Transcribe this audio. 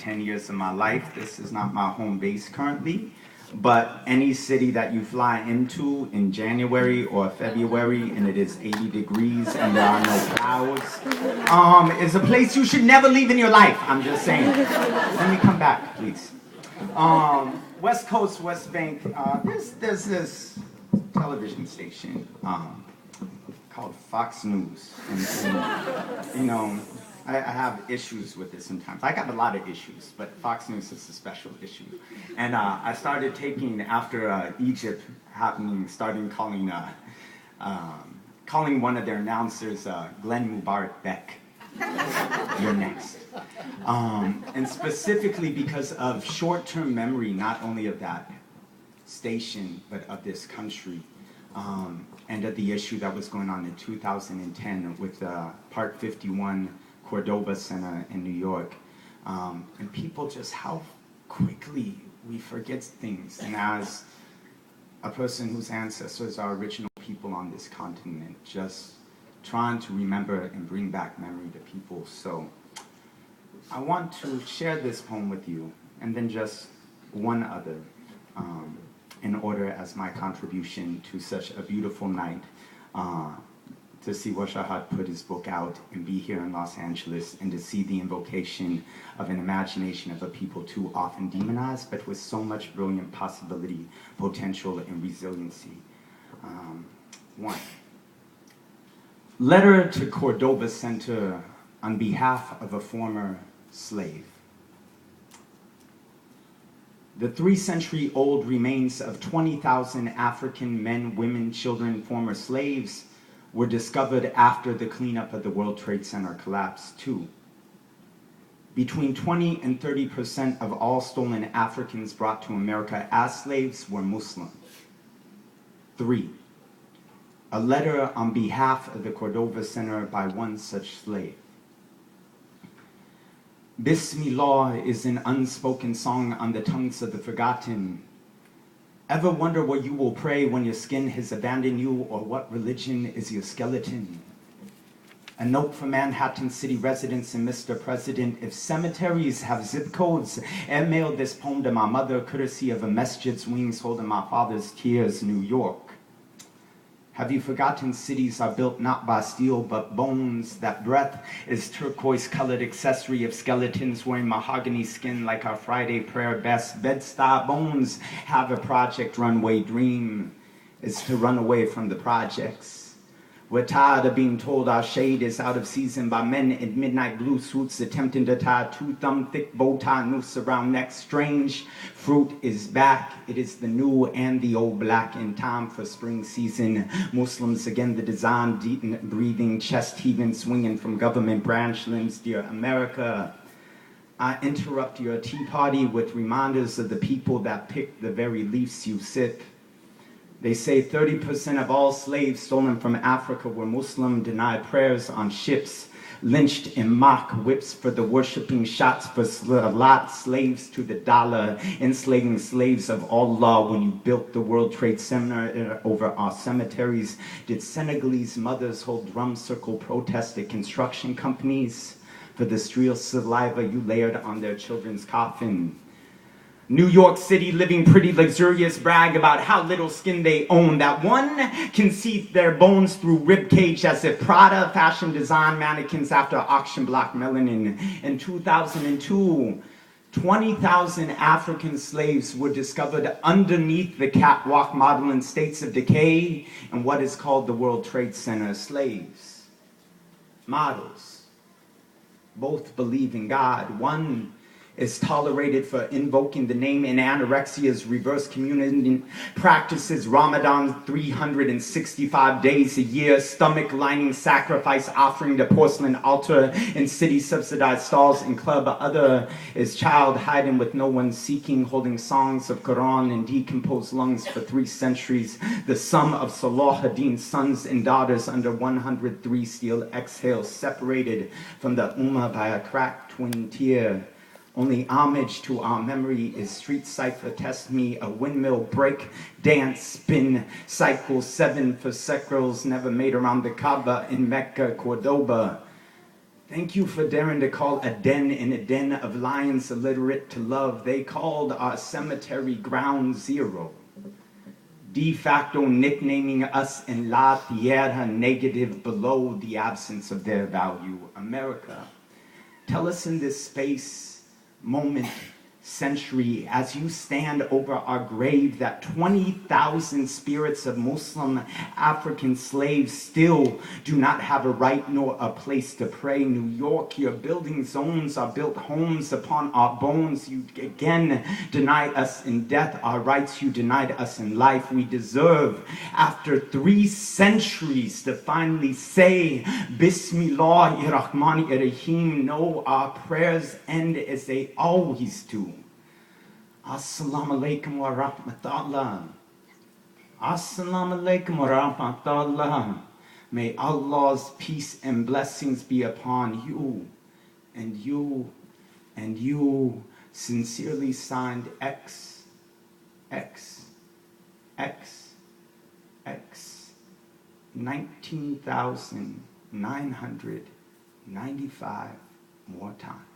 10 years of my life. This is not my home base currently, but any city that you fly into in January or February and it is 80 degrees and there are no clouds, is a place you should never leave in your life. I'm just saying. Let me come back, please. West Coast, West Bank, there's this television station called Fox News. And you know, I have issues with it sometimes. I got a lot of issues, but Fox News is a special issue. And I started taking, after Egypt happening, starting calling one of their announcers Glenn Mubarak Beck. You're next. And specifically because of short-term memory, not only of that station, but of this country, and of the issue that was going on in 2010 with Part 51 Cordoba Center in New York. And people just how quickly we forget things. And as a person whose ancestors are original people on this continent, just trying to remember and bring back memory to people. So I want to share this poem with you, and then just one other, in order as my contribution to such a beautiful night, to see Washahat put his book out and be here in Los Angeles, and to see the invocation of an imagination of a people too often demonized, but with so much brilliant possibility, potential, and resiliency. One. Letter to Cordoba Center on behalf of a former slave. The 3-century-old remains of 20,000 African men, women, children, former slaves were discovered after the cleanup of the World Trade Center collapse, too. Between 20 and 30% of all stolen Africans brought to America as slaves were Muslim. 3. A letter on behalf of the Cordoba Center by one such slave. Bismillah is an unspoken song on the tongues of the forgotten. Ever wonder where you will pray when your skin has abandoned you, or what religion is your skeleton? A note from Manhattan City residents and Mr. President: if cemeteries have zip codes, mail this poem to my mother, courtesy of a masjid's wings holding my father's tears, New York. Have you forgotten cities are built not by steel but bones? That breath is turquoise-colored accessory of skeletons wearing mahogany skin like our Friday prayer best. Bed-Stuy bones have a project runway dream is to run away from the projects. We're tired of being told our shade is out of season by men in midnight blue suits attempting to tie 2-thumb-thick bow-tie noose around necks. Strange fruit is back. It is the new and the old black in time for spring season. Muslims again, the design, deep breathing, chest heaving, swinging from government branch limbs. Dear America, I interrupt your tea party with reminders of the people that pick the very leaves you sip. They say 30% of all slaves stolen from Africa were Muslim, denied prayers on ships, lynched in mock whips for the worshipping shots for lot slaves to the dollar, enslaving slaves of Allah. When you built the World Trade Center over our cemeteries, did Senegalese mothers hold drum circle protest at construction companies for the sterile saliva you layered on their children's coffin? New York City living pretty luxurious brag about how little skin they own, that one can see their bones through rib cage as if Prada fashion design mannequins after auction block melanin. In 2002, 20,000 African slaves were discovered underneath the catwalk model in states of decay in what is called the World Trade Center. Slaves, models, both believe in God. One is tolerated for invoking the name in anorexia's reverse communion practices, Ramadan 365 days a year, stomach lining sacrifice offering to porcelain altar in city subsidized stalls and club. Other is child hiding with no one seeking, holding songs of Quran in decomposed lungs for 3 centuries. The sum of Salahuddin's sons and daughters under 103 steel exhales, separated from the Ummah by a cracked twin tear. Only homage to our memory is street cipher, test me, a windmill break, dance, spin, cycle, 7 for secrets never made around the Kaaba in Mecca, Cordoba. Thank you for daring to call a den in a den of lions illiterate to love. They called our cemetery ground zero, de facto nicknaming us in La Tierra negative below the absence of their value. America, tell us in this space, moment, century, as you stand over our grave, that 20,000 spirits of Muslim African slaves still do not have a right nor a place to pray. New York, your building zones are built homes upon our bones. You again denied us in death our rights. You denied us in life. We deserve, after 3 centuries, to finally say, Bismillahirrahmanirrahim. No, our prayers end as they always do. Assalamu alaikum wa rahmatullah. Assalamu alaikum wa rahmatullah. May Allah's peace and blessings be upon you, and you, and you. Sincerely signed X, 19,995 more times.